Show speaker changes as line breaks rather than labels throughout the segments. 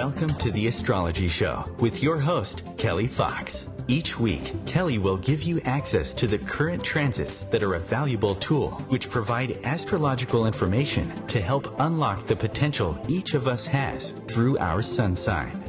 Welcome to the Astrology Show with your host, Kelly Fox. Each week, Kelly will give you access to the current transits that are a valuable tool which provide astrological information to help unlock the potential each of us has through our sun sign.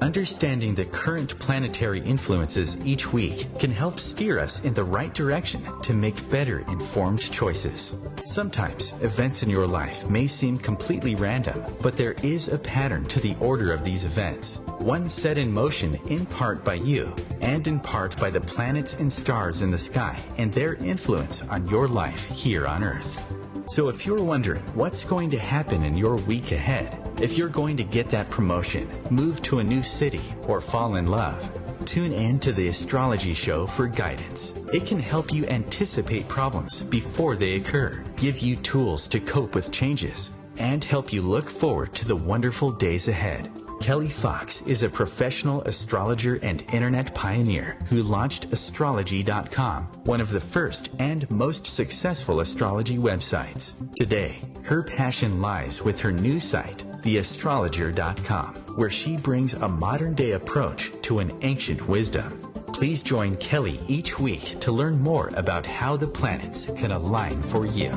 Understanding the current planetary influences each week can help steer us in the right direction to make better informed choices. Sometimes events in your life may seem completely random, but there is a pattern to the order of these events, one set in motion in part by you and in part by the planets and stars in the sky and their influence on your life here on Earth. So if you're wondering what's going to happen in your week ahead, if you're going to get that promotion, move to a new city, or fall in love, tune in to the Astrology Show for guidance. It can help you anticipate problems before they occur, give you tools to cope with changes, and help you look forward to the wonderful days ahead. Kelly Fox is a professional astrologer and internet pioneer who launched astrology.com, one of the first and most successful astrology websites. Today, her passion lies with her new site, theastrologer.com, where she brings a modern-day approach to an ancient wisdom. Please join Kelly each week to learn more about how the planets can align for you.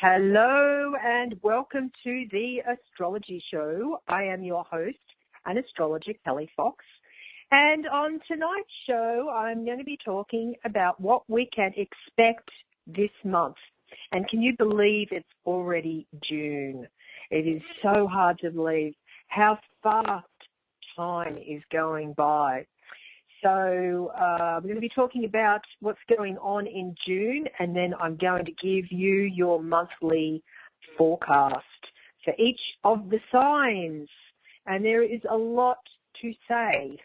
Hello and welcome to the Astrology Show. I am your host and astrologer, Kelly Fox. And on tonight's show, I'm going to be talking about what we can expect this month. And can you believe it's already June? It is so hard to believe how fast time is going by. So we're going to be talking about what's going on in June, and then I'm going to give you your monthly forecast for each of the signs. And there is a lot to say,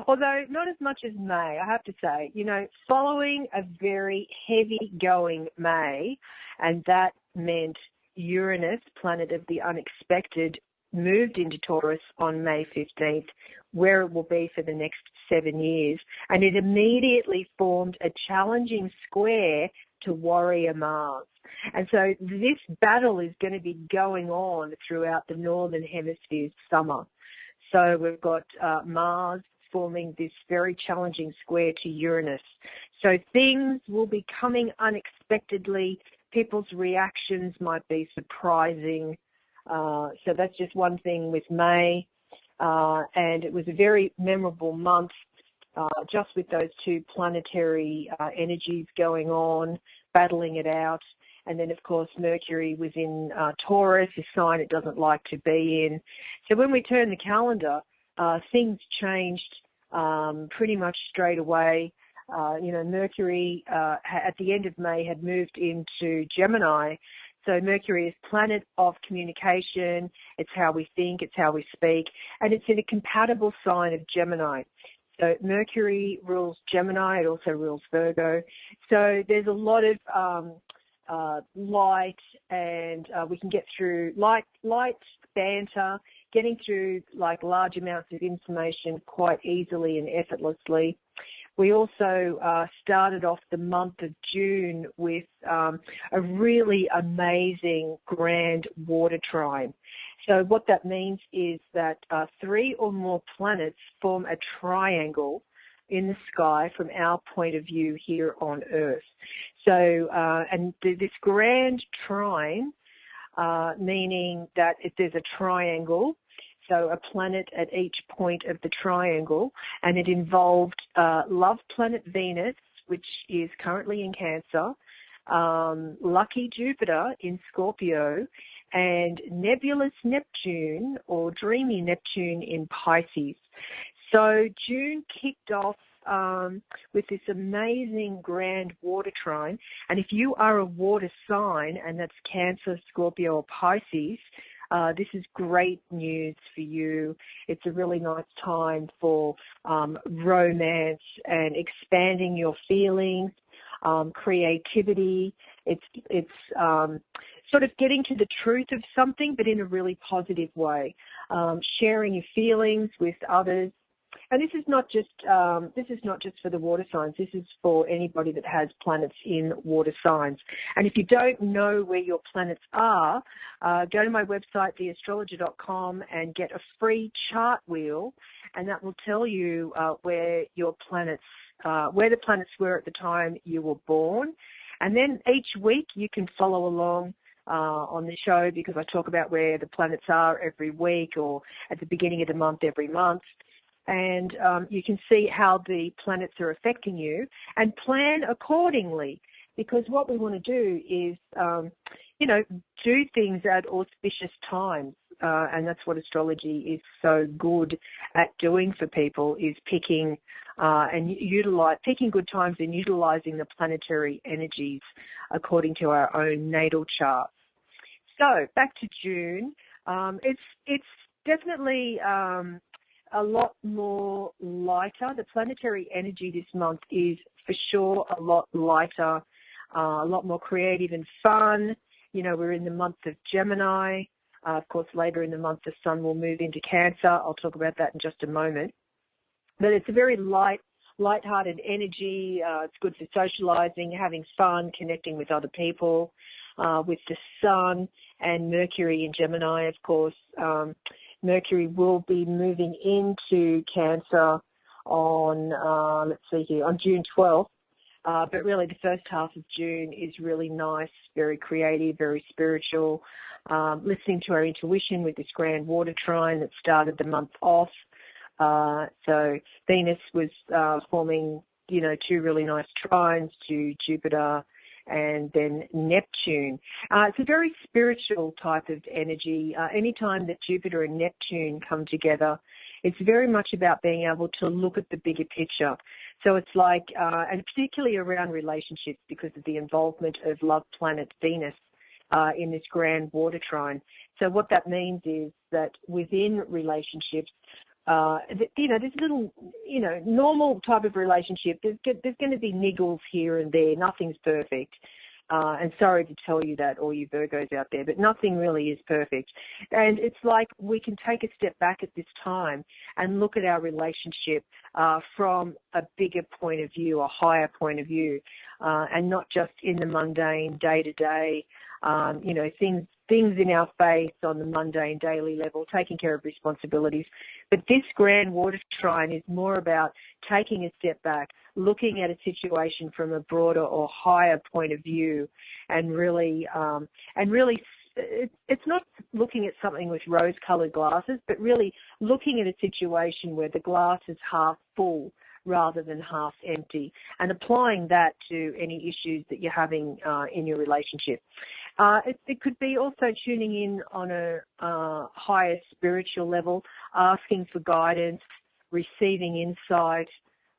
although not as much as May, I have to say. You know, following a very heavy-going May, and that meant Uranus, planet of the unexpected, moved into Taurus on May 15th, where it will be for the next 7 years, and it immediately formed a challenging square to warrior Mars. And so this battle is going to be going on throughout the Northern Hemisphere's summer. So we've got Mars forming this very challenging square to Uranus. So things will be coming unexpectedly. People's reactions might be surprising. So that's just one thing with May. And it was a very memorable month just with those two planetary energies going on, battling it out. And then, of course, Mercury was in Taurus, a sign it doesn't like to be in. So when we turn the calendar, things changed pretty much straight away. Mercury at the end of May had moved into Gemini. So Mercury is planet of communication. It's how we think, it's how we speak, and it's in a compatible sign of Gemini. So Mercury rules Gemini. It also rules Virgo. So there's a lot of light, and we can get through light banter, getting through like large amounts of information quite easily and effortlessly. We also started off the month of June with a really amazing grand water trine. So what that means is that 3 or more planets form a triangle in the sky from our point of view here on Earth. So, and this grand trine, meaning that if there's a triangle, so a planet at each point of the triangle, and it involved love planet Venus, which is currently in Cancer, lucky Jupiter in Scorpio, and nebulous Neptune or dreamy Neptune in Pisces. So June kicked off with this amazing grand water trine, and if you are a water sign, and that's Cancer, Scorpio, or Pisces, this is great news for you. It's a really nice time for romance and expanding your feelings, creativity. It's sort of getting to the truth of something, but in a really positive way. Sharing your feelings with others. And this is not just for the water signs. This is for anybody that has planets in water signs. And if you don't know where your planets are, go to my website, theastrologer.com, and get a free chart wheel, and that will tell you where your planets, where the planets were at the time you were born. And then each week you can follow along on the show, because I talk about where the planets are every week, or at the beginning of the month every month. And you can see how the planets are affecting you and plan accordingly, because what we want to do is, do things at auspicious times. And that's what astrology is so good at doing for people, is picking good times and utilizing the planetary energies according to our own natal charts. So back to June. It's definitely a lot more lighter. The planetary energy this month is for sure a lot lighter, a lot more creative and fun. We're in the month of Gemini. Of course, later in the month, the sun will move into Cancer. I'll talk about that in just a moment. But it's a very light-hearted energy. It's good for socializing, having fun, connecting with other people. With the sun and Mercury in Gemini, of course, Mercury will be moving into Cancer on, on June 12th. But really the first half of June is really nice, very creative, very spiritual. Listening to our intuition with this grand water trine that started the month off. So Venus was forming, two really nice trines to Jupiter and then Neptune. It's a very spiritual type of energy. Anytime that Jupiter and Neptune come together, it's very much about being able to look at the bigger picture. So it's like, and particularly around relationships, because of the involvement of love planet Venus in this grand water trine. So what that means is that within relationships, this little, normal type of relationship, there's going to be niggles here and there. Nothing's perfect. And sorry to tell you that, all you Virgos out there, but nothing really is perfect. And it's like we can take a step back at this time and look at our relationship from a bigger point of view, a higher point of view, and not just in the mundane, day-to-day, things in our face on the mundane daily level, taking care of responsibilities. But this grand water trine is more about taking a step back, looking at a situation from a broader or higher point of view, and really, it's not looking at something with rose-colored glasses, but really looking at a situation where the glass is half full rather than half empty, and applying that to any issues that you're having in your relationship. It could be also tuning in on a higher spiritual level, asking for guidance, receiving insight,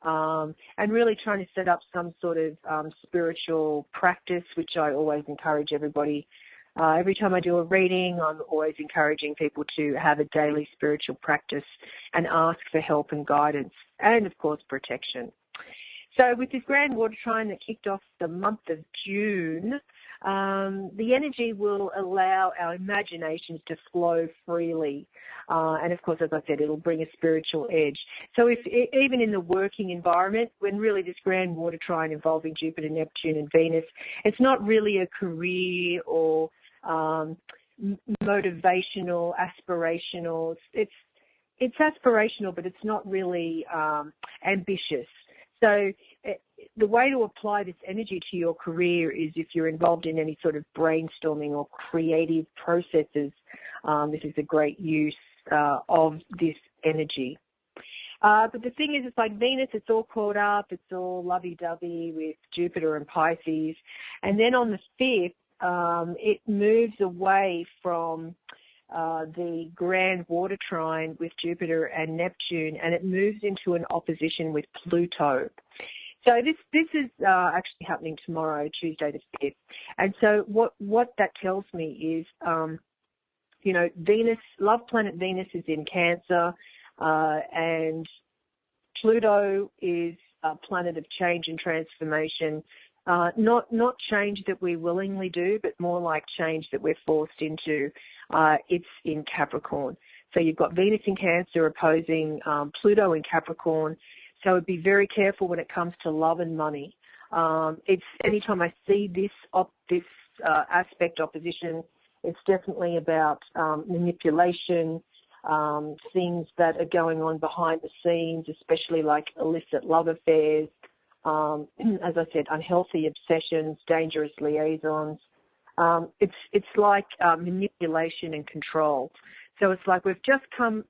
and really trying to set up some sort of spiritual practice, which I always encourage everybody. Every time I do a reading, I'm always encouraging people to have a daily spiritual practice and ask for help and guidance, and of course protection. So with this grand water trine that kicked off the month of June, the energy will allow our imaginations to flow freely. And of course, as I said, it'll bring a spiritual edge. So even in the working environment, when really this grand water trine involving Jupiter, Neptune and Venus, it's not really a career or motivational, aspirational. It's aspirational, but it's not really ambitious. So the way to apply this energy to your career is if you're involved in any sort of brainstorming or creative processes, this is a great use of this energy. But the thing is, it's like Venus, it's all caught up, it's all lovey-dovey with Jupiter and Pisces. And then on the 5th, it moves away from the grand water trine with Jupiter and Neptune, and it moves into an opposition with Pluto. So this is actually happening tomorrow, Tuesday the 5th. And so what that tells me is, Venus, love planet Venus is in Cancer, and Pluto is a planet of change and transformation. Not change that we willingly do, but more like change that we're forced into. It's in Capricorn. So you've got Venus in Cancer opposing Pluto in Capricorn. So be very careful when it comes to love and money. It's anytime I see this aspect opposition, it's definitely about manipulation, things that are going on behind the scenes, especially like illicit love affairs, as I said, unhealthy obsessions, dangerous liaisons. It's like manipulation and control. So it's like we've just come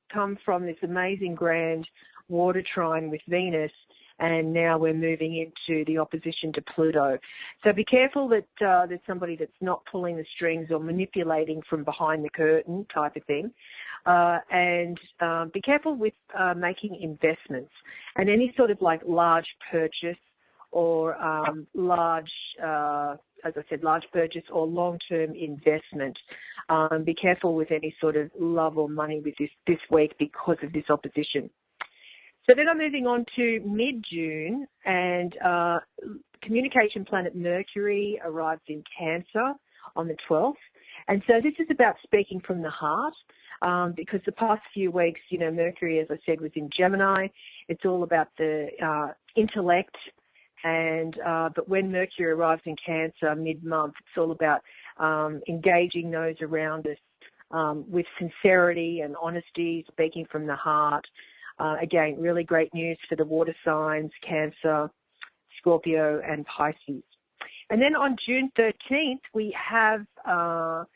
from this amazing grand water trine with Venus, and now we're moving into the opposition to Pluto. So be careful that there's somebody that's not pulling the strings or manipulating from behind the curtain type of thing. And be careful with making investments and any sort of like large purchase or large purchase or long-term investment. Be careful with any sort of love or money with this week because of this opposition. So then I'm moving on to mid-June, and communication planet Mercury arrives in Cancer on the 12th. And so this is about speaking from the heart, because the past few weeks, Mercury, as I said, was in Gemini. It's all about the intellect. But when Mercury arrives in Cancer mid-month, it's all about engaging those around us with sincerity and honesty, speaking from the heart. Again, really great news for the water signs, Cancer, Scorpio, and Pisces. And then on June 13th, we have a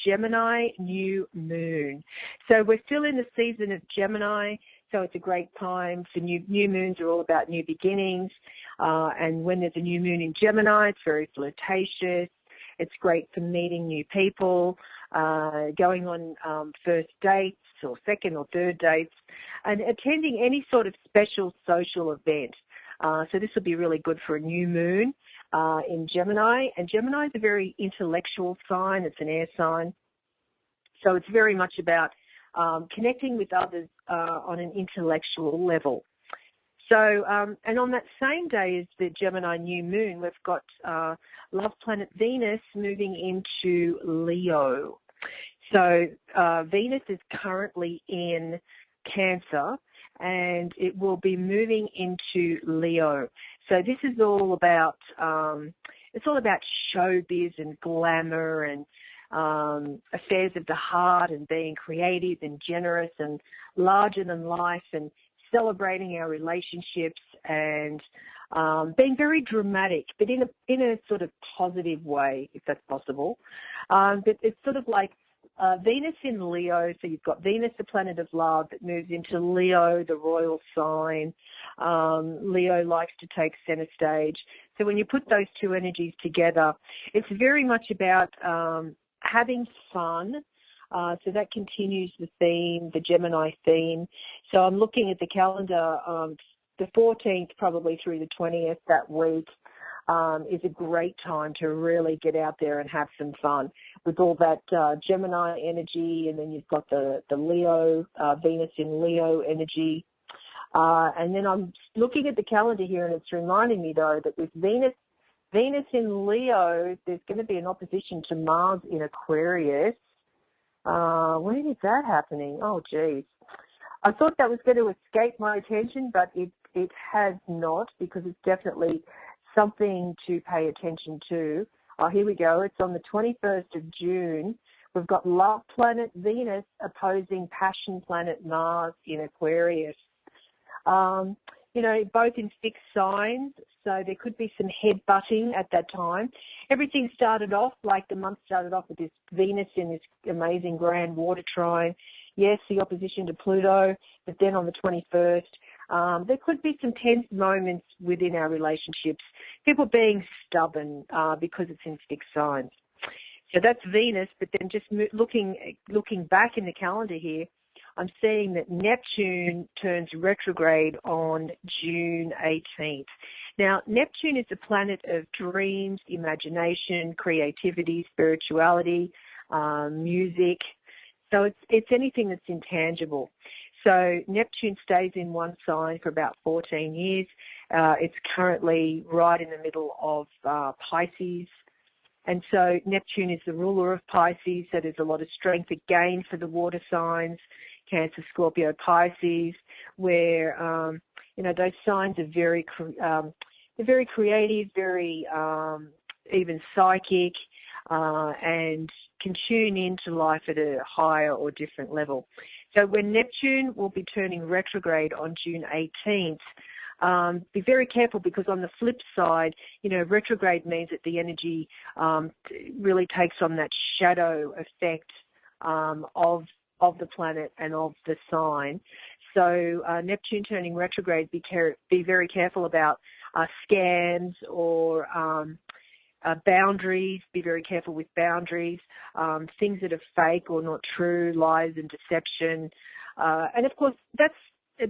Gemini New Moon. So we're still in the season of Gemini, so it's a great time for new moons are all about new beginnings. And when there's a new moon in Gemini, it's very flirtatious. It's great for meeting new people, going on first dates or second or third dates, and attending any sort of special social event. So this will be really good for a new moon in Gemini. And Gemini is a very intellectual sign. It's an air sign. So it's very much about connecting with others on an intellectual level. So, and on that same day as the Gemini New Moon, we've got love planet Venus moving into Leo. So Venus is currently in Cancer, and it will be moving into Leo. So this is all about showbiz and glamour and affairs of the heart and being creative and generous and larger than life and celebrating our relationships and being very dramatic, but in a sort of positive way, if that's possible. But it's sort of like Venus in Leo, so you've got Venus, the planet of love, that moves into Leo, the royal sign. Leo likes to take center stage. So when you put those two energies together, it's very much about having fun. So that continues the theme, the Gemini theme. So I'm looking at the calendar, the 14th probably through the 20th that week is a great time to really get out there and have some fun with all that Gemini energy, and then you've got the Leo, Venus in Leo energy. And then I'm looking at the calendar here, and it's reminding me, though, that with Venus in Leo, there's going to be an opposition to Mars in Aquarius. When is that happening? Oh, geez. I thought that was going to escape my attention, but it has not, because it's definitely something to pay attention to. Oh, here we go. It's on the 21st of June. We've got love planet Venus opposing passion planet Mars in Aquarius. Both in fixed signs, so there could be some head-butting at that time. Everything started off, like the month started off with this Venus in this amazing grand water trine. Yes, the opposition to Pluto, but then on the 21st, there could be some tense moments within our relationships, people being stubborn because it's in fixed signs. So that's Venus, but then just looking back in the calendar here, I'm seeing that Neptune turns retrograde on June 18th. Now, Neptune is a planet of dreams, imagination, creativity, spirituality, music. So it's anything that's intangible. So Neptune stays in one sign for about 14 years. It's currently right in the middle of Pisces. And so Neptune is the ruler of Pisces, so there's a lot of strength again for the water signs, Cancer, Scorpio, Pisces, where, those signs are very, they're very creative, very even psychic, and can tune into life at a higher or different level. So when Neptune will be turning retrograde on June 18th, be very careful, because on the flip side, retrograde means that the energy really takes on that shadow effect of the planet and of the sign. So Neptune turning retrograde, be very careful about scams or boundaries. Be very careful with boundaries, things that are fake or not true, lies and deception. And of course, that's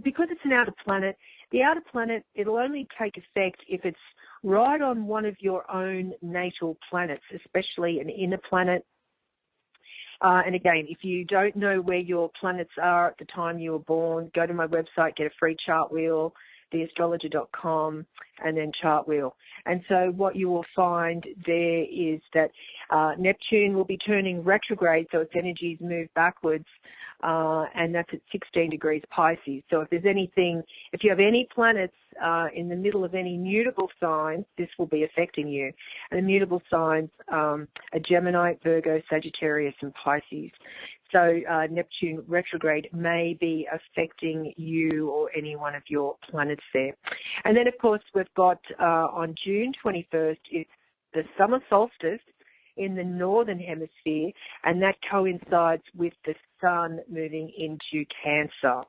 because it's an outer planet. The outer planet, it'll only take effect if it's right on one of your own natal planets, especially an inner planet. And again, if you don't know where your planets are at the time you were born, go to my website, get a free chart wheel, theastrologer.com, and then chart wheel. And so what you will find there is that Neptune will be turning retrograde, so its energies move backwards, and that's at 16 degrees Pisces. So if you have any planets in the middle of any mutable signs, this will be affecting you. And the mutable signs are Gemini, Virgo, Sagittarius, and Pisces. So Neptune retrograde may be affecting you or any one of your planets there. And then, of course, we've got on June 21st, it's the summer solstice in the northern hemisphere, and that coincides with the sun moving into Cancer.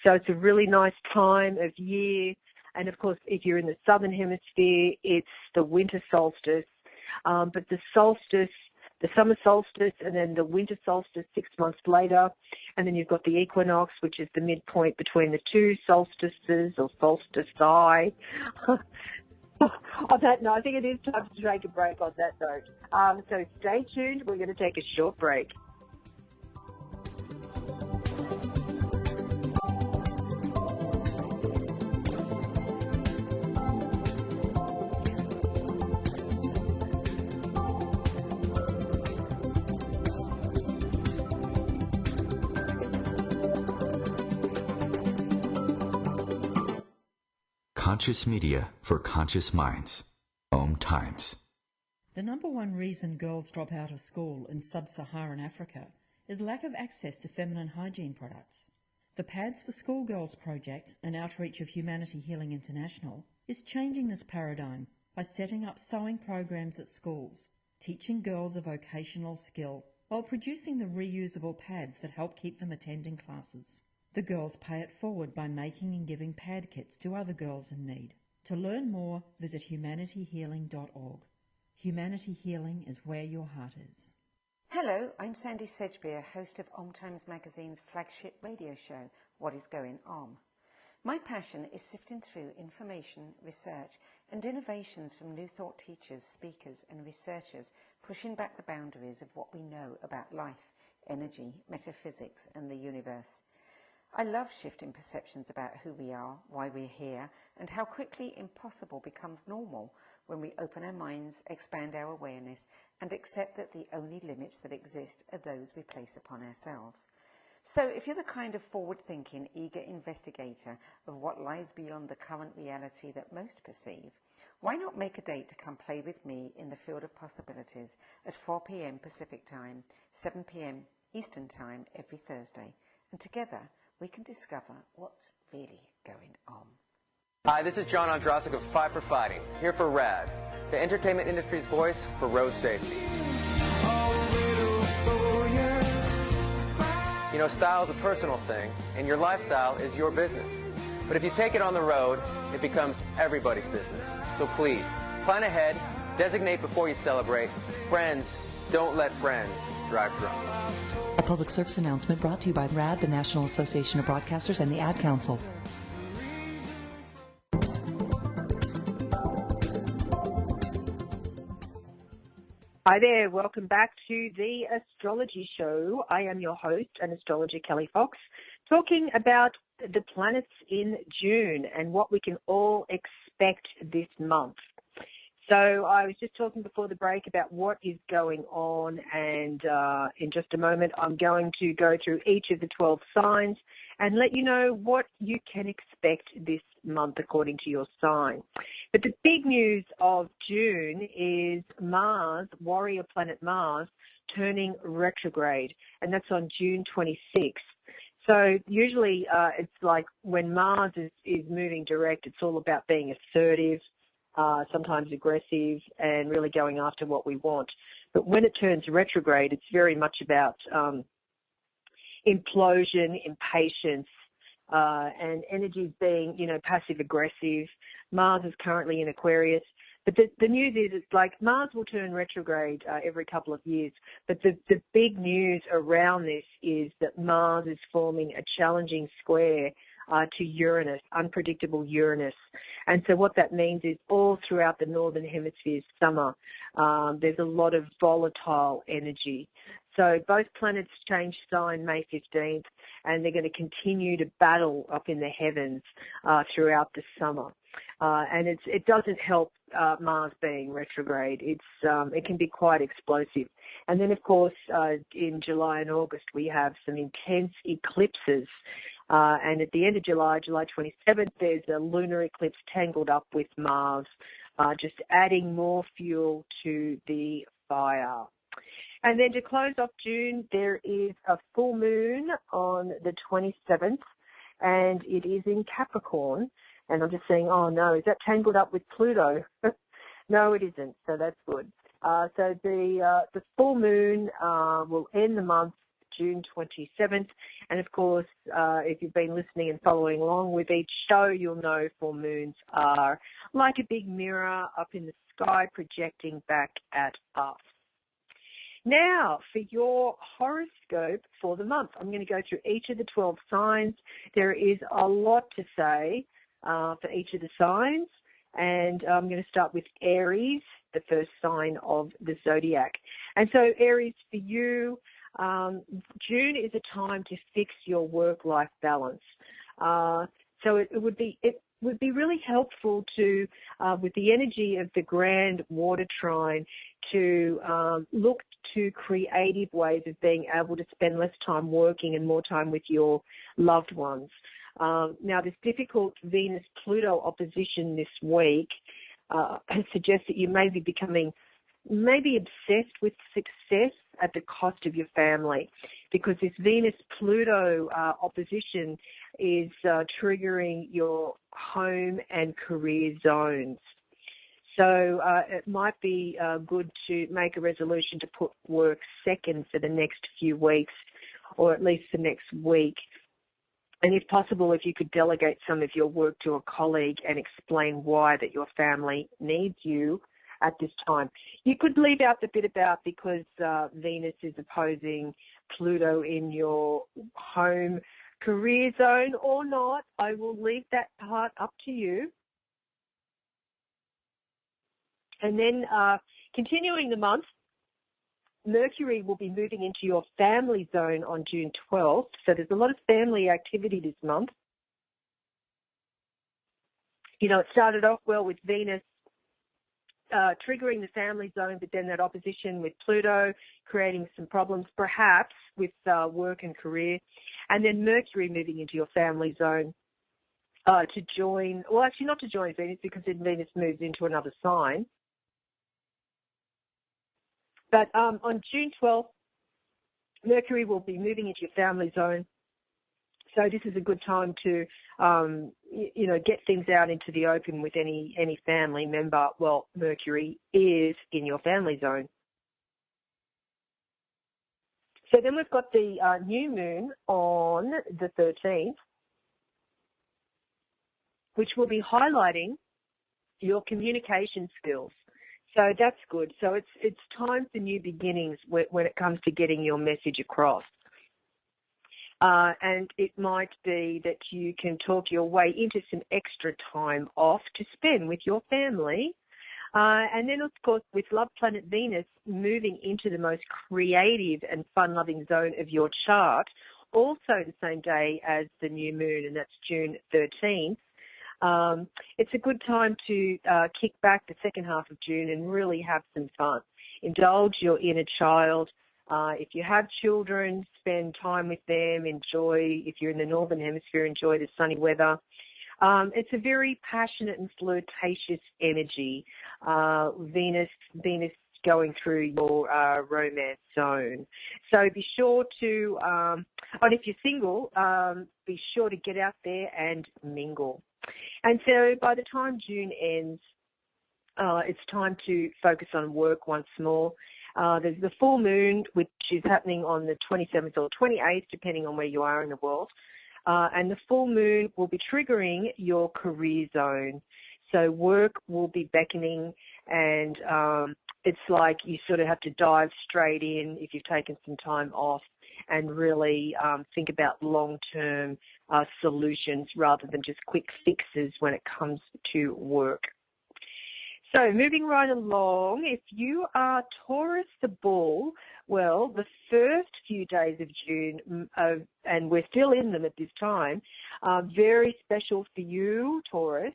So it's a really nice time of year. And, of course, if you're in the southern hemisphere, it's the winter solstice. But the solstice, the summer solstice, and then the winter solstice 6 months later. And then you've got the equinox, which is the midpoint between the two solstices or solstici. On that note, I think it is time to take a break on that note. So stay tuned. We're going to take a short break.
Conscious media for conscious minds. OMTimes.
The number one reason girls drop out of school in sub-Saharan Africa is lack of access to feminine hygiene products. The Pads for Schoolgirls project, an outreach of Humanity Healing International, is changing this paradigm by setting up sewing programs at schools, teaching girls a vocational skill while producing the reusable pads that help keep them attending classes. The girls pay it forward by making and giving pad kits to other girls in need. To learn more, visit humanityhealing.org. Humanity Healing is where your heart is.
Hello, I'm Sandy Sedgbeer, host of OMTimes magazine's flagship radio show, What is Going On. My passion is sifting through information, research and innovations from new thought teachers, speakers and researchers, pushing back the boundaries of what we know about life, energy, metaphysics and the universe. I love shifting perceptions about who we are, why we're here, and how quickly impossible becomes normal when we open our minds, expand our awareness, and accept that the only limits that exist are those we place upon ourselves. So if you're the kind of forward-thinking, eager investigator of what lies beyond the current reality that most perceive, why not make a date to come play with me in the field of possibilities at 4 p.m. Pacific Time, 7 p.m. Eastern Time every Thursday, and together we can discover what's really going on.
Hi, this is John Andrasik of Fight for Fighting, here for RAD, the entertainment industry's voice for road safety. You know, style is a personal thing, and your lifestyle is your business. But if you take it on the road, it becomes everybody's business. So please, plan ahead, designate before you celebrate. Friends, don't let friends drive drunk.
A public service announcement brought to you by RAD, the National Association of Broadcasters, and the Ad Council.
Hi there, welcome back to the Astrology Show. I am your host and astrologer Kelly Fox, talking about the planets in June and what we can all expect this month. So I was just talking before the break about what is going on, and in just a moment I'm going to go through each of the 12 signs and let you know what you can expect this month according to your sign. But the big news of June is Mars, warrior planet Mars, turning retrograde, and that's on June 26th. So usually it's like when Mars is moving direct, it's all about being assertive, sometimes aggressive, and really going after what we want. But when it turns retrograde, it's very much about implosion, impatience, and energies being, passive aggressive. Mars is currently in Aquarius. But the news is, it's like Mars will turn retrograde every couple of years. But the big news around this is that Mars is forming a challenging square to Uranus, unpredictable Uranus. And so what that means is all throughout the Northern Hemisphere's summer, there's a lot of volatile energy. So both planets change sign May 15th, and they're going to continue to battle up in the heavens throughout the summer. And it doesn't help Mars being retrograde. It can be quite explosive. And then, of course, in July and August, we have some intense eclipses. And at the end of July, July 27th, there's a lunar eclipse tangled up with Mars, just adding more fuel to the fire. And then to close off June, there is a full moon on the 27th, and it is in Capricorn. And I'm just saying, oh no, is that tangled up with Pluto? No, it isn't, so that's good. So the full moon will end the month June 27th. And of course, if you've been listening and following along with each show, you'll know full moons are like a big mirror up in the sky projecting back at us. Now, for your horoscope for the month, I'm going to go through each of the 12 signs. There is a lot to say for each of the signs, and I'm going to start with Aries, the first sign of the zodiac. And so, Aries, for you, June is a time to fix your work-life balance. So it would be really helpful to, with the energy of the grand water trine, to look to creative ways of being able to spend less time working and more time with your loved ones. Now, this difficult Venus-Pluto opposition this week suggests that you may be becoming obsessed with success at the cost of your family, because this Venus-Pluto opposition is triggering your home and career zones. So it might be good to make a resolution to put work second for the next few weeks, or at least the next week. And if possible, if you could delegate some of your work to a colleague and explain why that your family needs you at this time. You could leave out the bit about because Venus is opposing Pluto in your home career zone or not. I will leave that part up to you. And then continuing the month, Mercury will be moving into your family zone on June 12th. So there's a lot of family activity this month. It started off well with Venus triggering the family zone, but then that opposition with Pluto creating some problems, perhaps, with work and career. And then Mercury moving into your family zone to join, well, actually not to join Venus, because then Venus moves into another sign. But on June 12th, Mercury will be moving into your family zone. So this is a good time to, get things out into the open with any family member. Well, Mercury is in your family zone. So then we've got the new moon on the 13th, which will be highlighting your communication skills. So that's good. So it's time for new beginnings when it comes to getting your message across. And it might be that you can talk your way into some extra time off to spend with your family. And then, of course, with Love Planet Venus moving into the most creative and fun-loving zone of your chart, also the same day as the new moon, and that's June 13th, It's a good time to kick back the second half of June and really have some fun. Indulge your inner child. If you have children, spend time with them. Enjoy, if you're in the Northern Hemisphere, enjoy the sunny weather. It's a very passionate and flirtatious energy. Venus going through your romance zone. So be sure to, and if you're single, be sure to get out there and mingle. And so by the time June ends, it's time to focus on work once more. There's the full moon, which is happening on the 27th or 28th, depending on where you are in the world. And the full moon will be triggering your career zone. So work will be beckoning, and it's like you sort of have to dive straight in if you've taken some time off and really think about long-term solutions rather than just quick fixes when it comes to work. So moving right along, if you are Taurus the Bull, well, the first few days of June, and we're still in them at this time, are very special for you, Taurus.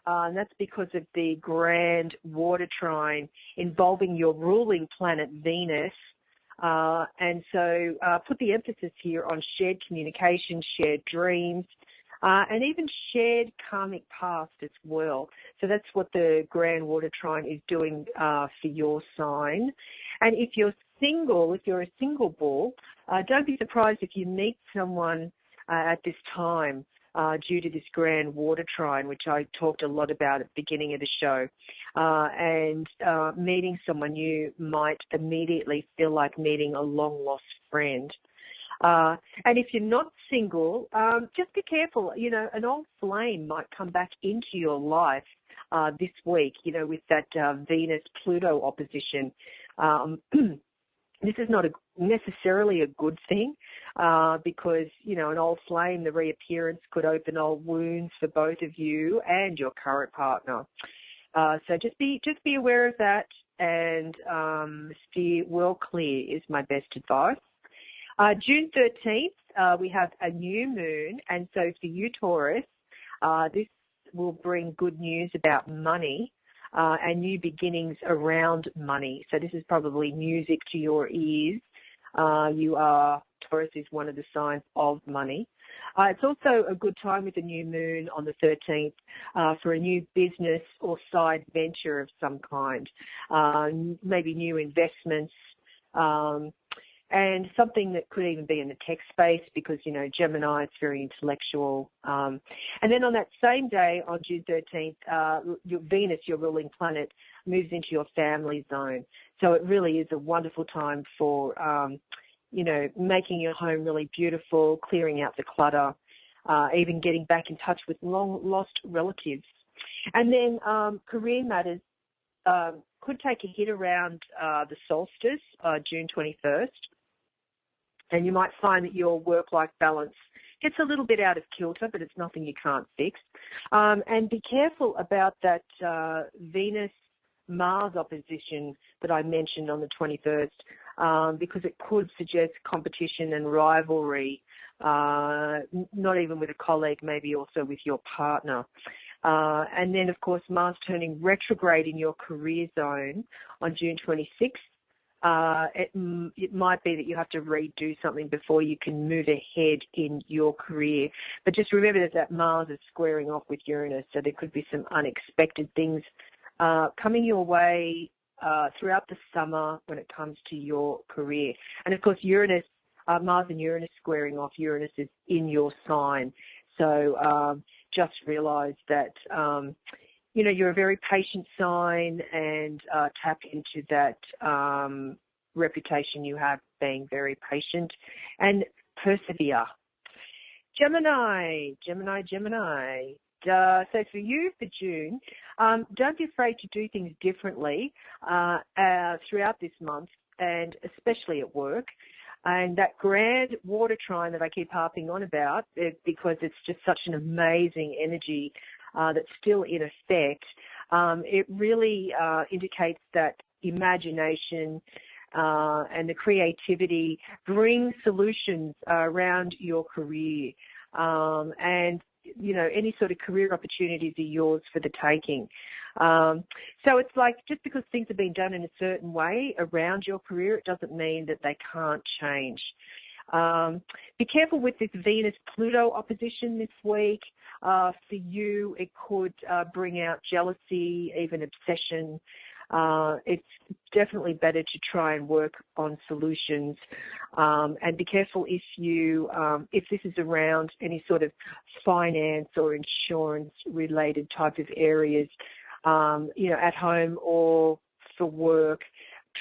And that's because of the grand water trine involving your ruling planet Venus. And so put the emphasis here on shared communication, shared dreams, and even shared karmic past as well. So that's what the grand water trine is doing for your sign. And if you're single, if you're a single bull, don't be surprised if you meet someone at this time due to this grand water trine, which I talked a lot about at the beginning of the show. And meeting someone you might immediately feel like meeting a long-lost friend. And if you're not single, just be careful. You know, an old flame might come back into your life this week, you know, with that Venus-Pluto opposition. This is not necessarily a good thing because, you know, an old flame, the reappearance could open old wounds for both of you and your current partner. So just be aware of that and steer well clear is my best advice. June 13th, we have a new moon, and so for you, Taurus, this will bring good news about money and new beginnings around money. So this is probably music to your ears. Taurus is one of the signs of money. It's also a good time with the new moon on the 13th for a new business or side venture of some kind, maybe new investments, and something that could even be in the tech space because, you know, Gemini, it's very intellectual. And then on that same day, on June 13th, your Venus, your ruling planet, moves into your family zone. So it really is a wonderful time for, you know, making your home really beautiful, clearing out the clutter, even getting back in touch with long-lost relatives. And then career matters could take a hit around the solstice, June 21st. And you might find that your work-life balance gets a little bit out of kilter, but it's nothing you can't fix. And be careful about that Venus-Mars opposition that I mentioned on the 21st, because it could suggest competition and rivalry, not even with a colleague, maybe also with your partner. And then, of course, Mars turning retrograde in your career zone on June 26th. It might be that you have to redo something before you can move ahead in your career. But just remember that Mars is squaring off with Uranus, so there could be some unexpected things coming your way throughout the summer when it comes to your career. And, of course, Mars and Uranus squaring off. Uranus is in your sign. So just realize that, you know, you're a very patient sign and tap into that reputation you have being very patient and persevere. Gemini. So for you, for June, don't be afraid to do things differently throughout this month and especially at work. And that grand water trine that I keep harping on about, because it's just such an amazing energy that's still in effect, it really indicates that imagination and the creativity bring solutions around your career. And any sort of career opportunities are yours for the taking. So it's like just because things have been done in a certain way around your career, it doesn't mean that they can't change. Be careful with this Venus-Pluto opposition this week. For you, it could bring out jealousy, even obsession. It's definitely better to try and work on solutions, and be careful if this is around any sort of finance or insurance related type of areas, at home or for work.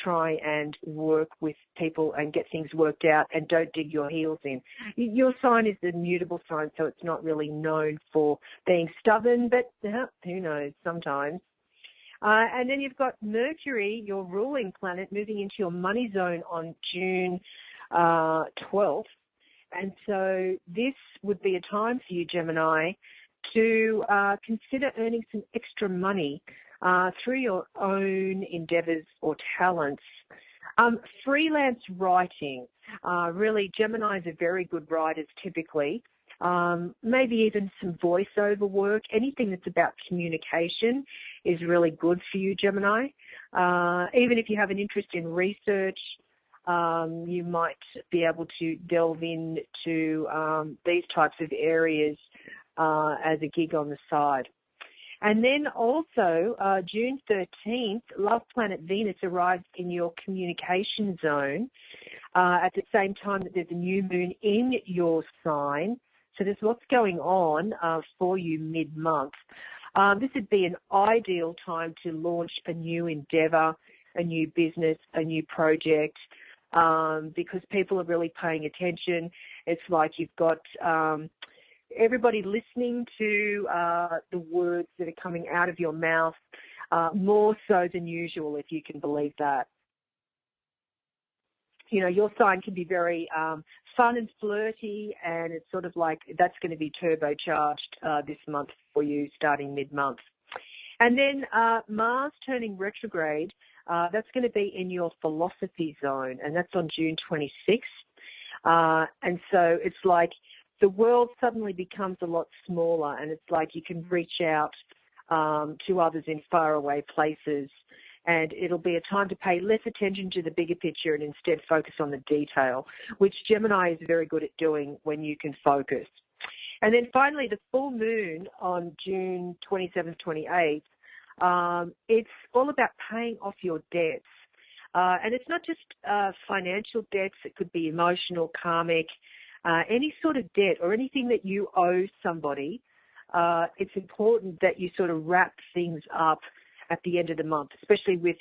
Try and work with people and get things worked out, and don't dig your heels in. Your sign is the mutable sign, so it's not really known for being stubborn, but who knows, sometimes. And then you've got Mercury, your ruling planet, moving into your money zone on June 12th. And so this would be a time for you, Gemini, to consider earning some extra money through your own endeavors or talents. Freelance writing, really, Geminis are very good writers typically. Maybe even some voiceover work. Anything that's about communication is really good for you, Gemini. Even if you have an interest in research, you might be able to delve into these types of areas as a gig on the side. And then also, June 13th, love planet Venus arrives in your communication zone at the same time that there's a new moon in your sign. So there's lots going on for you mid-month. This would be an ideal time to launch a new endeavour, a new business, a new project, because people are really paying attention. It's like you've got everybody listening to the words that are coming out of your mouth, more so than usual, if you can believe that. Your sign can be very fun and flirty, and it's sort of like that's going to be turbocharged this month for you, starting mid-month. And then Mars turning retrograde, that's going to be in your philosophy zone, and that's on June 26th. And so it's like the world suddenly becomes a lot smaller, and it's like you can reach out to others in faraway places. And it'll be a time to pay less attention to the bigger picture and instead focus on the detail, which Gemini is very good at doing when you can focus. And then finally, the full moon on June 27th, 28th, it's all about paying off your debts. And it's not just financial debts. It could be emotional, karmic, any sort of debt or anything that you owe somebody. It's important that you sort of wrap things up at the end of the month, especially with,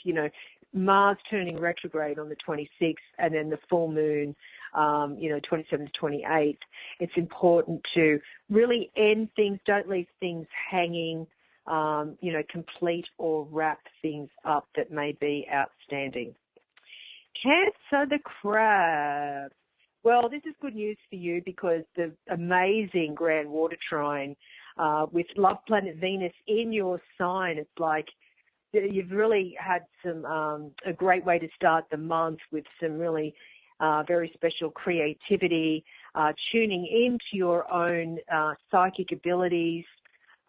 Mars turning retrograde on the 26th and then the full moon, 27th to 28th. It's important to really end things, don't leave things hanging, complete or wrap things up that may be outstanding. Cancer, the crab. Well, this is good news for you because the amazing grand water trine with love planet Venus in your sign, it's like you've really had a great way to start the month with some really very special creativity, tuning into your own psychic abilities.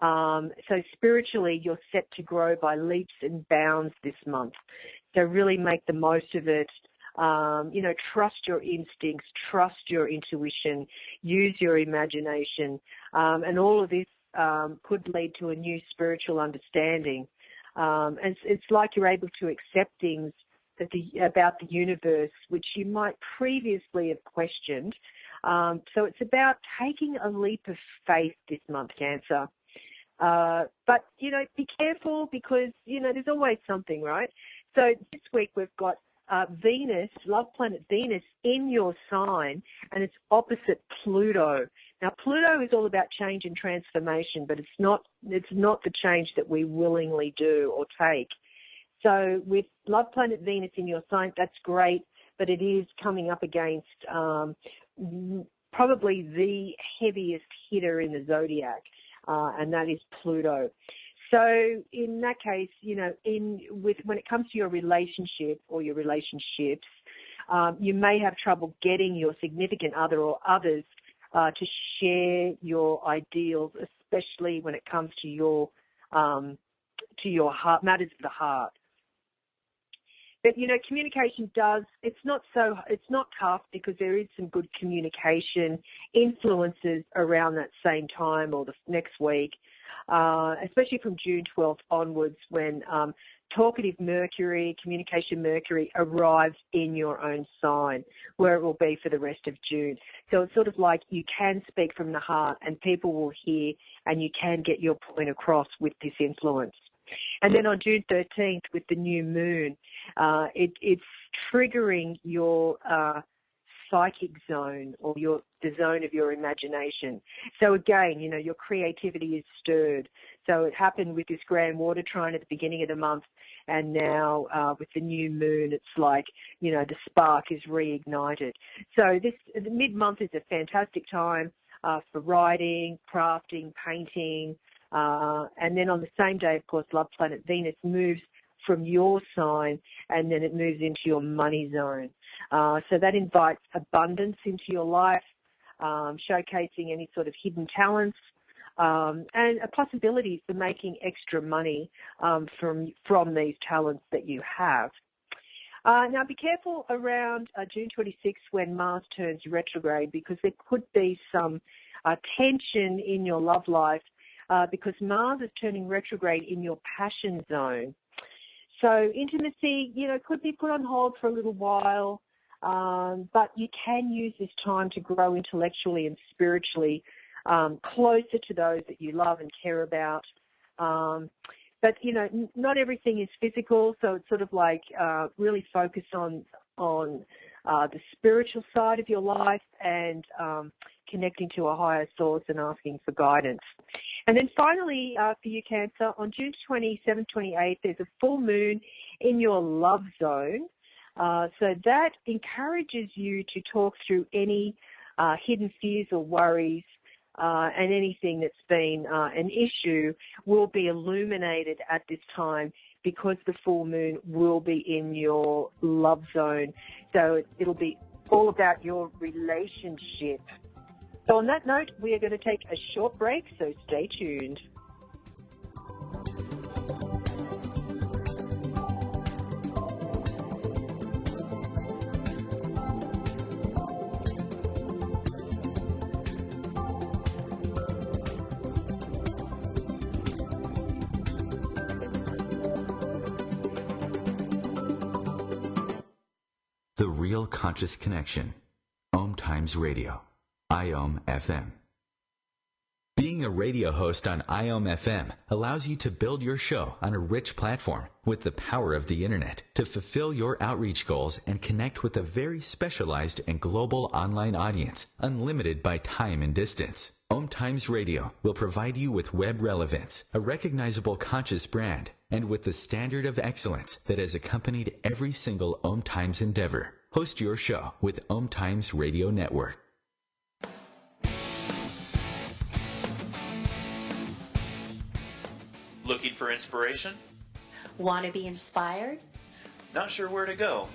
So spiritually, you're set to grow by leaps and bounds this month. So really make the most of it. Trust your instincts, trust your intuition, use your imagination, and all of this could lead to a new spiritual understanding. And it's like you're able to accept things about the universe which you might previously have questioned. So it's about taking a leap of faith this month, Cancer. But, be careful because, there's always something, right? So this week we've got Venus, love planet Venus, in your sign, and it's opposite Pluto. Now, Pluto is all about change and transformation, but it's not the change that we willingly do or take. So with love planet Venus in your sign, that's great, but it is coming up against probably the heaviest hitter in the zodiac, and that is Pluto. So in that case, when it comes to your relationship or your relationships, you may have trouble getting your significant other or others to share your ideals, especially when it comes to your heart, matters of the heart. But, communication it's not tough because there is some good communication influences around that same time or the next week, especially from June 12th onwards when talkative Mercury, communication Mercury arrives in your own sign, where it will be for the rest of June. So it's sort of like you can speak from the heart and people will hear and you can get your point across with this influence. And then on June 13th with the new moon, it's triggering your psychic zone or the zone of your imagination. So again, your creativity is stirred. So it happened with this grand water trine at the beginning of the month, and now with the new moon, it's like, the spark is reignited. So the mid-month is a fantastic time for writing, crafting, painting, and then on the same day, of course, love planet Venus moves from your sign and then it moves into your money zone. So that invites abundance into your life, showcasing any sort of hidden talents, and a possibility for making extra money from these talents that you have. Now, be careful around June 26th when Mars turns retrograde, because there could be some tension in your love life because Mars is turning retrograde in your passion zone. So intimacy, could be put on hold for a little while, but you can use this time to grow intellectually and spiritually closer to those that you love and care about. But, not everything is physical, so it's sort of like really focus on the spiritual side of your life and connecting to a higher source and asking for guidance. And then finally, for you, Cancer, on June 27th, 28th, there's a full moon in your love zone. So that encourages you to talk through any hidden fears or worries, and anything that's been an issue will be illuminated at this time because the full moon will be in your love zone. So it'll be all about your relationship. So on that note, we are going to take a short break, so stay tuned.
The Real Conscious Connection. OMTimes Radio. IOM FM. Being a radio host on IOM FM allows you to build your show on a rich platform with the power of the internet to fulfill your outreach goals and connect with a very specialized and global online audience, unlimited by time and distance. OMTimes Radio will provide you with web relevance, a recognizable conscious brand, and with the standard of excellence that has accompanied every single OMTimes endeavor. Host your show with OMTimes Radio Network.
Looking for inspiration?
Want to be inspired?
Not sure where to go?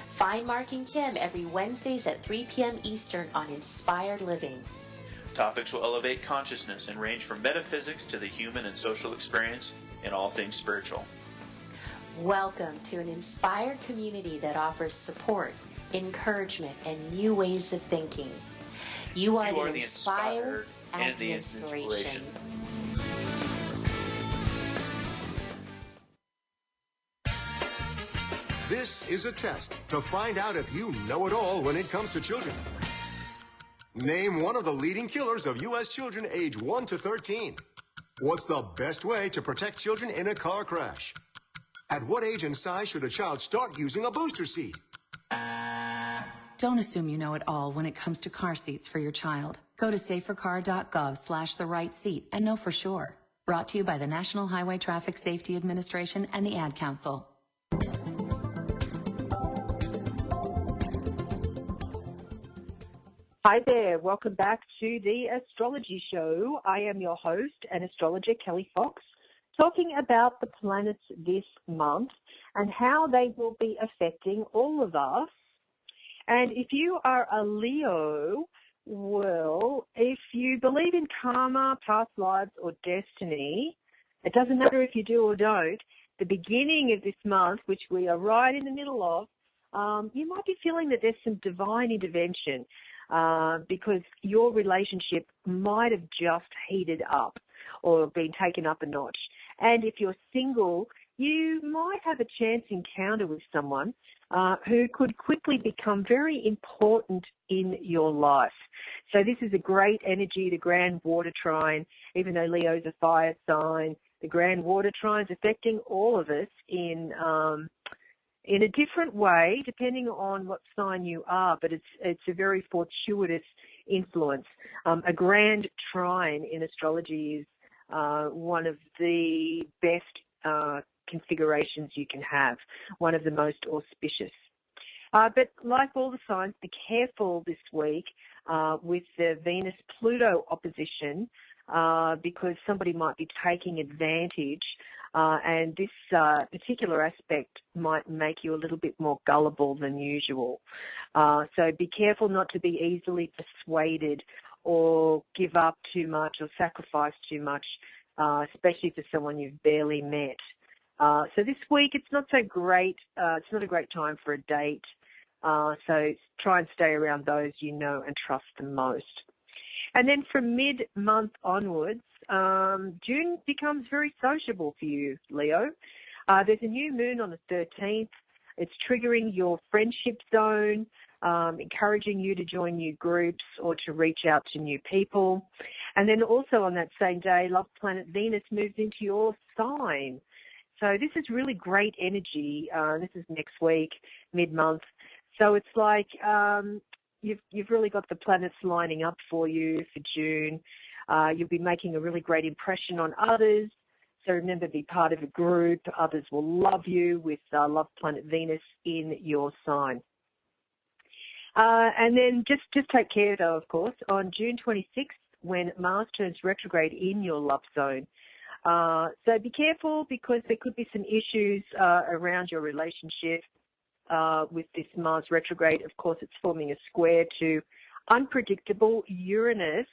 Find Mark and Kim every Wednesdays at 3 p.m. Eastern on Inspired Living.
Topics will elevate consciousness and range from metaphysics to the human and social experience and all things spiritual.
Welcome to an inspired community that offers support, encouragement, and new ways of thinking. You are the inspired and the inspiration.
This is a test to find out if you know it all when it comes to children. Name one of the leading killers of U.S. children age 1 to 13. What's the best way to protect children in a car crash? At what age and size should a child start using a booster seat?
Don't assume you know it all when it comes to car seats for your child. Go to safercar.gov/the-right-seat and know for sure. Brought to you by the National Highway Traffic Safety Administration and the Ad Council.
Hi there, welcome back to the Astrology Show. I am your host and astrologer, Kelly Fox, talking about the planets this month and how they will be affecting all of us. And if you are a Leo, Well, if you believe in karma, past lives, or destiny, it doesn't matter if you do or don't, the beginning of this month, which we are right in the middle of, you might be feeling that there's some divine intervention because your relationship might have just heated up or been taken up a notch. And if you're single, you might have a chance encounter with someone who could quickly become very important in your life. So this is a great energy, the grand water trine, even though Leo's a fire sign, the grand water trine is affecting all of us in a different way, depending on what sign you are, but it's a very fortuitous influence. A grand trine in astrology is one of the best configurations you can have, one of the most auspicious. But like all the signs, be careful this week with the Venus-Pluto opposition because somebody might be taking advantage and this particular aspect might make you a little bit more gullible than usual. So be careful not to be easily persuaded or give up too much or sacrifice too much, especially for someone you've barely met. So this week it's not so great. It's not a great time for a date. So try and stay around those you know and trust the most. And then from mid-month onwards, June becomes very sociable for you, Leo. There's a new moon on the 13th. It's triggering your friendship zone, encouraging you to join new groups or to reach out to new people. And then also on that same day, love planet Venus moves into your sign. So this is really great energy. This is next week, mid-month. So it's like you've really got the planets lining up for you for June. You'll be making a really great impression on others. So remember, be part of a group. Others will love you with love planet Venus in your sign. And then just take care, though, of course, on June 26th, when Mars turns retrograde in your love zone. So be careful because there could be some issues around your relationship with this Mars retrograde. Of course, it's forming a square to unpredictable Uranus.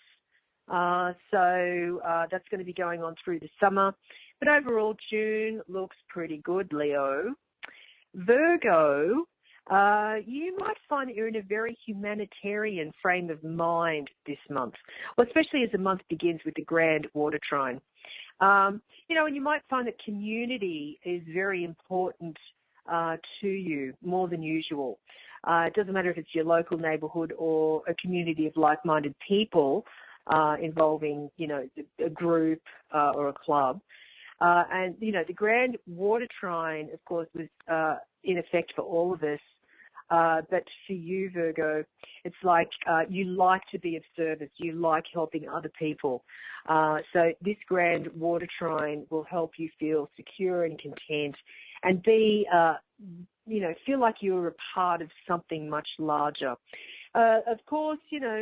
So that's going to be going on through the summer. But overall, June looks pretty good, Leo. Virgo, you might find that you're in a very humanitarian frame of mind this month, well, especially as the month begins with the grand water trine. And you might find that community is very important to you more than usual. It doesn't matter if it's your local neighborhood or a community of like-minded people involving, a group or a club. And the grand water trine, of course, was in effect for all of us. But for you, Virgo, it's like you like to be of service. You like helping other people. So this grand water trine will help you feel secure and content and be, feel like you're a part of something much larger. Of course,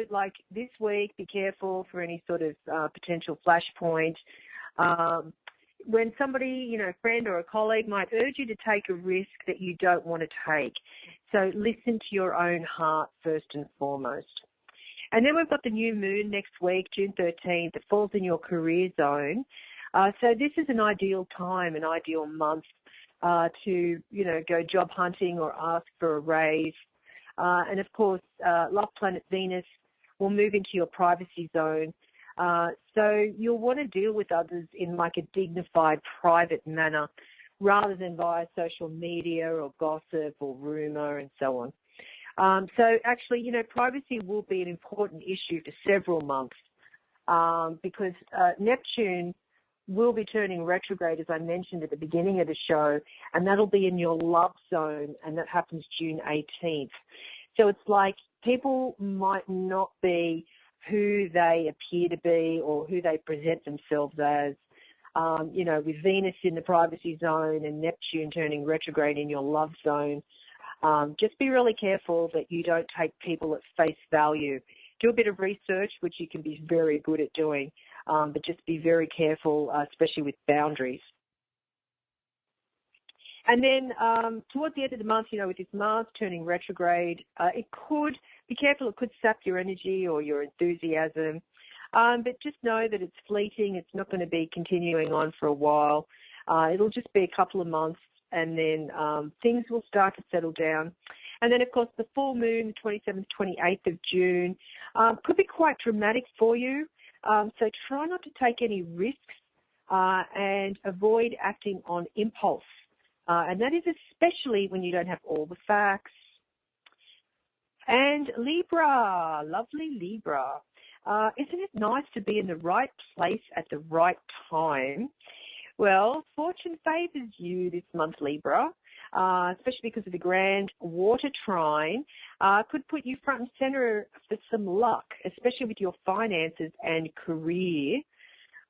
like this week, be careful for any sort of potential flashpoint. When somebody, a friend or a colleague might urge you to take a risk that you don't want to take. So listen to your own heart first and foremost. And then we've got the new moon next week, June 13th. It falls in your career zone. So this is an ideal time, an ideal month to, go job hunting or ask for a raise. And, of course, love planet Venus will move into your privacy zone. So you'll want to deal with others in like a dignified, private manner rather than via social media or gossip or rumor and so on. So actually, privacy will be an important issue for several months because Neptune will be turning retrograde, as I mentioned at the beginning of the show, and that'll be in your love zone, and that happens June 18th. So it's like people might not be who they appear to be or who they present themselves as. With Venus in the privacy zone and Neptune turning retrograde in your love zone, just be really careful that you don't take people at face value. Do a bit of research, which you can be very good at doing, but just be very careful, especially with boundaries. And then towards the end of the month, with this Mars turning retrograde, it could, be careful, it could sap your energy or your enthusiasm. But just know that it's fleeting. It's not going to be continuing on for a while. It'll just be a couple of months, and then things will start to settle down. And then, of course, the full moon, the 27th, 28th of June, could be quite dramatic for you. So try not to take any risks and avoid acting on impulse. And that is especially when you don't have all the facts. And Libra, lovely Libra. Isn't it nice to be in the right place at the right time? Well, fortune favors you this month, Libra, especially because of the grand water trine. Could put you front and center for some luck, especially with your finances and career.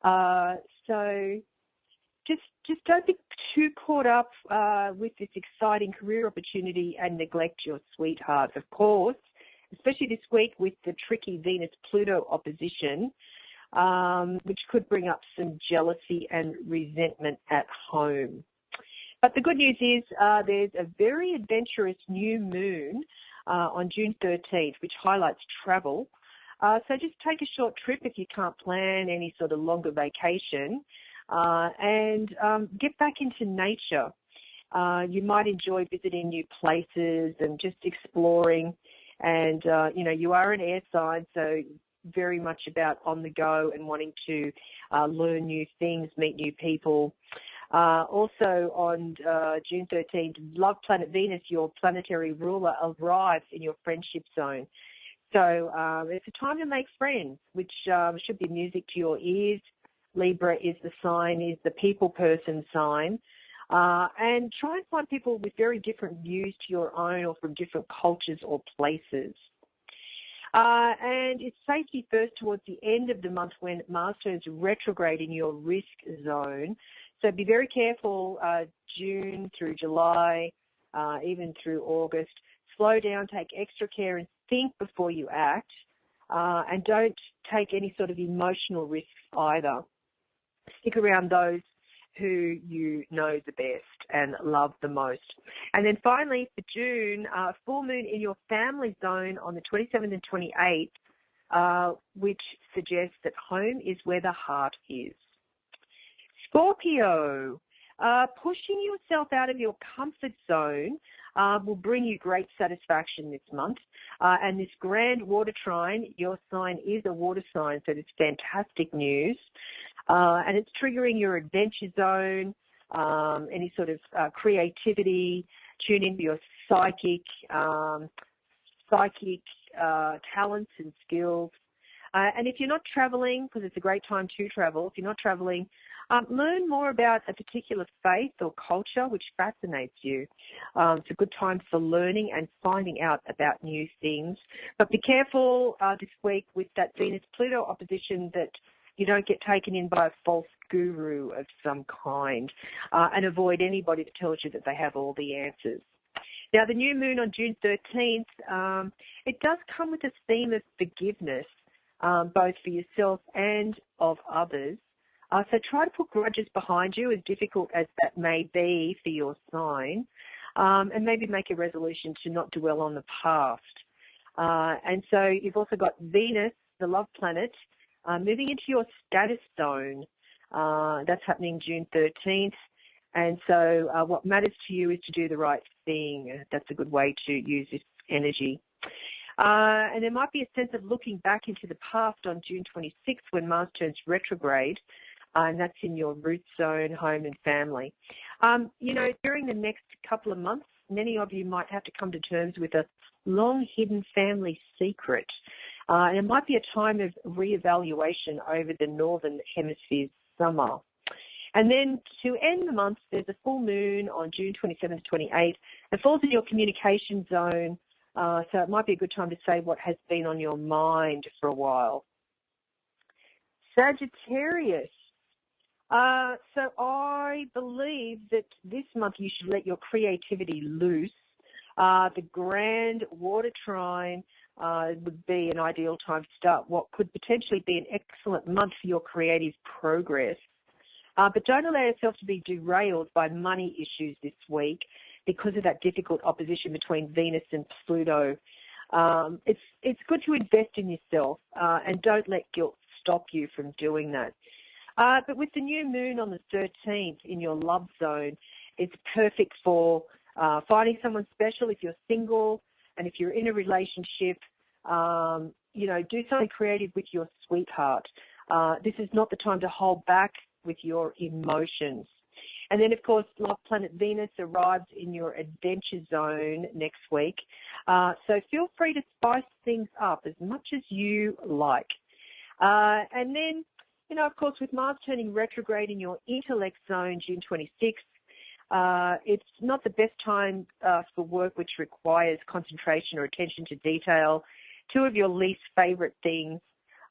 So just don't be too caught up with this exciting career opportunity and neglect your sweetheart, of course, especially this week with the tricky Venus-Pluto opposition, which could bring up some jealousy and resentment at home. But the good news is there's a very adventurous new moon on June 13th, which highlights travel. So just take a short trip if you can't plan any sort of longer vacation, and get back into nature. You might enjoy visiting new places and just exploring. And, you are an air sign, so very much about on the go and wanting to learn new things, meet new people. Also on June 13th, love planet Venus, your planetary ruler, arrives in your friendship zone. So it's a time to make friends, which should be music to your ears. Libra is the people person sign. And try and find people with very different views to your own or from different cultures or places. And it's safety first towards the end of the month when Mars turns retrograde in your risk zone. So be very careful June through July, even through August. Slow down, take extra care and think before you act. And don't take any sort of emotional risks either. Stick around those who you know the best and love the most. And then finally, for June, full moon in your family zone on the 27th and 28th, which suggests that home is where the heart is. Scorpio, pushing yourself out of your comfort zone will bring you great satisfaction this month. And this grand water trine, your sign is a water sign, so it's fantastic news. And it's triggering your adventure zone, any sort of creativity, tune into your psychic talents and skills. And if you're not traveling, because it's a great time to travel, if you're not traveling, learn more about a particular faith or culture which fascinates you. It's a good time for learning and finding out about new things. But be careful this week with that Venus-Pluto opposition that you don't get taken in by a false guru of some kind, and avoid anybody that tells you that they have all the answers. Now, the new moon on June 13th, it does come with a theme of forgiveness, both for yourself and of others. So try to put grudges behind you, as difficult as that may be for your sign, and maybe make a resolution to not dwell on the past. And so you've also got Venus, the love planet, moving into your status zone. That's happening June 13th. And so what matters to you is to do the right thing. That's a good way to use this energy. And there might be a sense of looking back into the past on June 26th when Mars turns retrograde, and that's in your root zone, home and family. During the next couple of months, many of you might have to come to terms with a long-hidden family secret. And it might be a time of reevaluation over the Northern Hemisphere's summer. And then to end the month, there's a full moon on June 27th, 28th. It falls in your communication zone, so it might be a good time to say what has been on your mind for a while. Sagittarius. So I believe that this month you should let your creativity loose. The grand water trine would be an ideal time to start what could potentially be an excellent month for your creative progress. But don't allow yourself to be derailed by money issues this week because of that difficult opposition between Venus and Pluto. It's good to invest in yourself and don't let guilt stop you from doing that. But with the new moon on the 13th in your love zone, it's perfect for finding someone special if you're single, and if you're in a relationship, do something creative with your sweetheart. This is not the time to hold back with your emotions. And then, of course, love planet Venus arrives in your adventure zone next week. So feel free to spice things up as much as you like. And then, of course, with Mars turning retrograde in your intellect zone, June 26th, it's not the best time for work which requires concentration or attention to detail, two of your least favorite things.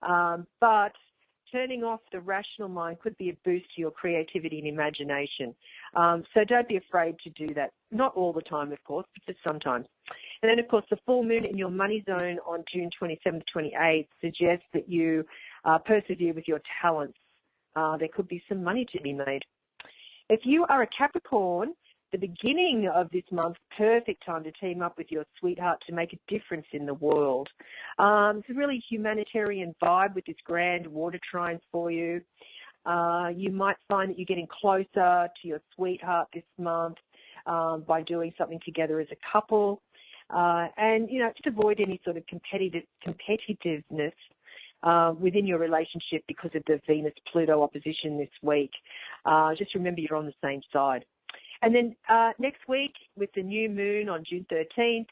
But turning off the rational mind could be a boost to your creativity and imagination. So don't be afraid to do that. Not all the time, of course, but just sometimes. And then, of course, the full moon in your money zone on June 27th to 28th suggests that you persevere with your talents. There could be some money to be made. If you are a Capricorn, the beginning of this month, perfect time to team up with your sweetheart to make a difference in the world. It's a really humanitarian vibe with this grand water trines for you. You might find that you're getting closer to your sweetheart this month by doing something together as a couple. And just avoid any sort of competitiveness within your relationship because of the Venus-Pluto opposition this week. Just remember you're on the same side. And then next week, with the new moon on June 13th,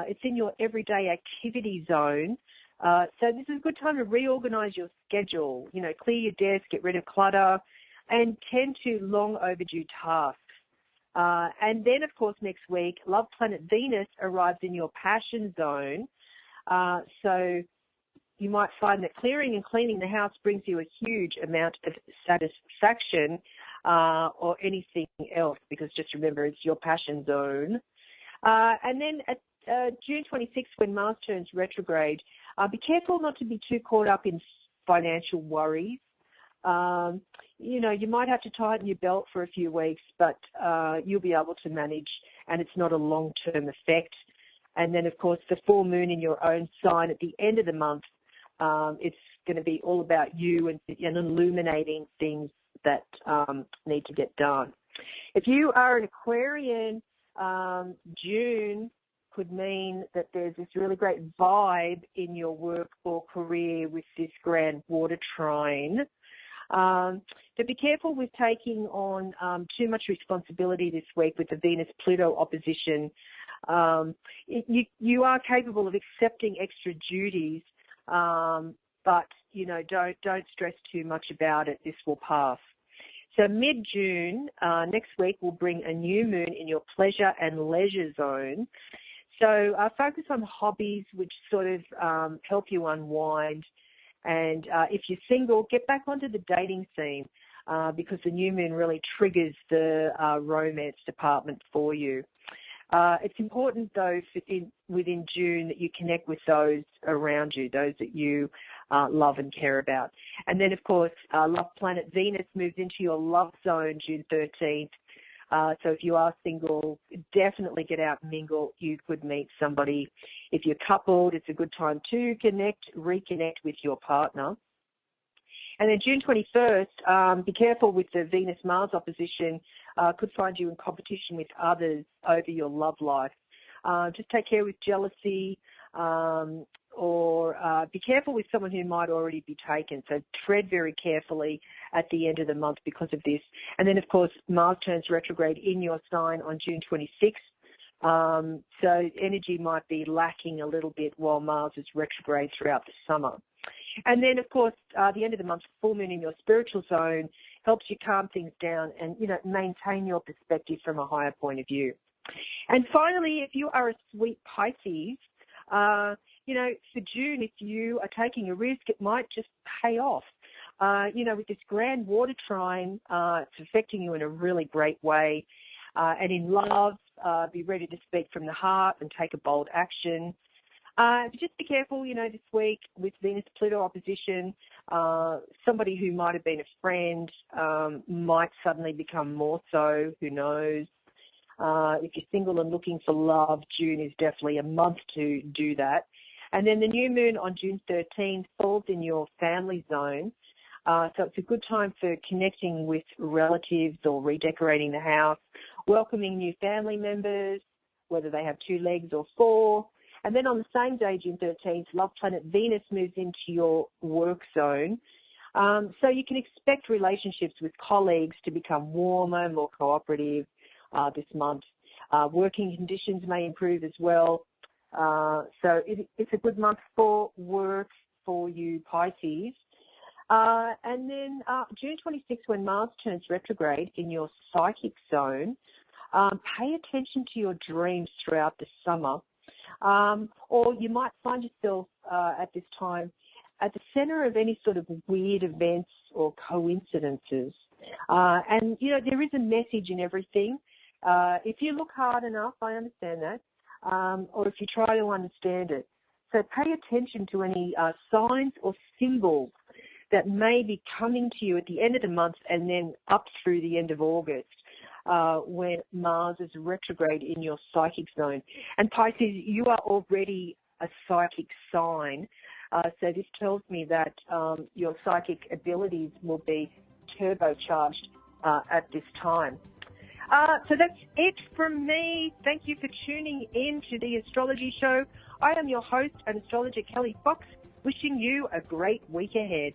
it's in your everyday activity zone. So this is a good time to reorganize your schedule, clear your desk, get rid of clutter, and tend to long overdue tasks. And then, of course, next week, love planet Venus arrives in your passion zone. So you might find that clearing and cleaning the house brings you a huge amount of satisfaction or anything else, because just remember, it's your passion zone. And then at June 26th, when Mars turns retrograde, be careful not to be too caught up in financial worries. You might have to tighten your belt for a few weeks, but you'll be able to manage, and it's not a long-term effect. And then, of course, the full moon in your own sign at the end of the month, it's going to be all about you and illuminating things that need to get done. If you are an Aquarian, June could mean that there's this really great vibe in your work or career with this grand water trine. So be careful with taking on too much responsibility this week with the Venus-Pluto opposition. You are capable of accepting extra duties, but don't stress too much about it. This will pass. So mid-June, next week, will bring a new moon in your pleasure and leisure zone. So focus on hobbies which sort of help you unwind. And if you're single, get back onto the dating scene because the new moon really triggers the romance department for you. It's important, though, within June that you connect with those around you, those that you love and care about. And then, of course, love planet Venus moves into your love zone June 13th. So if you are single, definitely get out and mingle. You could meet somebody. If you're coupled, it's a good time to reconnect with your partner. And then June 21st, be careful with the Venus-Mars opposition. Could find you in competition with others over your love life. Just take care with jealousy or be careful with someone who might already be taken. So tread very carefully at the end of the month because of this. And then, of course, Mars turns retrograde in your sign on June 26th. So energy might be lacking a little bit while Mars is retrograde throughout the summer. And then, of course, the end of the month, full moon in your spiritual zone helps you calm things down and, maintain your perspective from a higher point of view. And finally, if you are a sweet Pisces, for June, if you are taking a risk, it might just pay off. With this grand water trine, it's affecting you in a really great way. And in love, be ready to speak from the heart and take a bold action. Just be careful, this week with Venus-Pluto opposition. Somebody who might have been a friend might suddenly become more so. Who knows? If you're single and looking for love, June is definitely a month to do that. And then the new moon on June 13th falls in your family zone. So it's a good time for connecting with relatives or redecorating the house, welcoming new family members, whether they have 2 legs or 4. And then on the same day, June 13th, love planet Venus moves into your work zone. So you can expect relationships with colleagues to become warmer, more cooperative this month. Working conditions may improve as well. So it's a good month for work for you Pisces. And then June 26th, when Mars turns retrograde in your psychic zone, pay attention to your dreams throughout the summer. Or you might find yourself at this time at the center of any sort of weird events or coincidences. And, you know, there is a message in everything. If you look hard enough, I understand that, or if you try to understand it. So pay attention to any signs or symbols that may be coming to you at the end of the month and then up through the end of August when Mars is retrograde in your psychic zone. And Pisces, you are already a psychic sign, so this tells me that your psychic abilities will be turbocharged at this time. So that's it from me. Thank you for tuning in to the Astrology Show. I am your host and astrologer, Kelly Fox, wishing you a great week ahead.